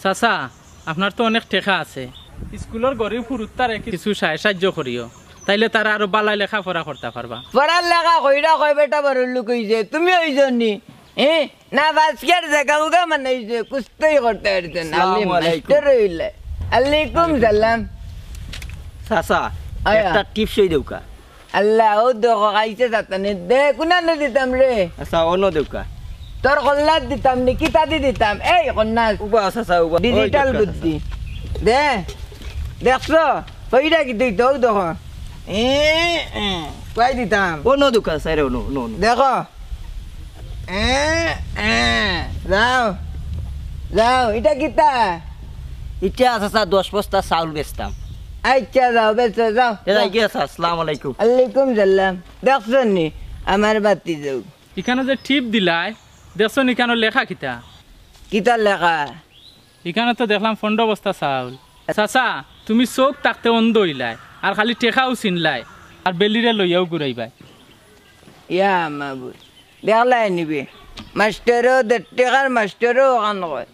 চাচা আপনার তো অনেক টেকা আছে, স্কুলের গরিব ফুরুত্তারে কিছু সাহায্য করিও, তাইলে তারা আরো বালাই লেখাপড়া করতে পারবা। পড়ার লেখা কইরা কয় বেটা বড় লোক হইছে, তুমি হইছ নি? না বাসকের জায়গা উগা মানে কুস্তি করতে পারছেন। আলাইকুম সালাম। চাচা একটা টিপস হই দেউকা। আল্লাহ ও দেখো খাইছে যাতানি দে কোনা নে দিতাম রে। আচ্ছা অন্য দেউকা। তোর কল্লাত দিতাম নি কিতা দি দিতাম এই কন্যাস উবা চাচা উবা ডিজিটাল বুদ্ধি দে দেখছো কইরা কি তুই তো দেখো কই দিতাম অন্য দেউকা সাইরে অন্য অন্য দেখো যাও যাও এটা কিতা ইটা চাচা 10 বস্তা চাউল বেচতাম। আচ্ছা যাও বেচো যাও। এরাই কি আছে? আসসালামু আলাইকুম। আলাইকুম সালাম। দেখছো নি আমার বাতি যাও এখানে যে টিপ দিলাই দেখছো নি কেন লেখা কিতা? কিতা লেখা? এখানে তো দেখলাম 15 বস্তা চাউল। চাচা তুমি চোখ তাকতে অন্ধ হইলাই আর খালি টেকাও চিনলাই আর বেলিরে লইয়াও ঘুরাইবাই। ইয়া মাবুদ দেখলাই নিবি মাস্টারও 1.5 টাকার মাস্টারও ওখান কয়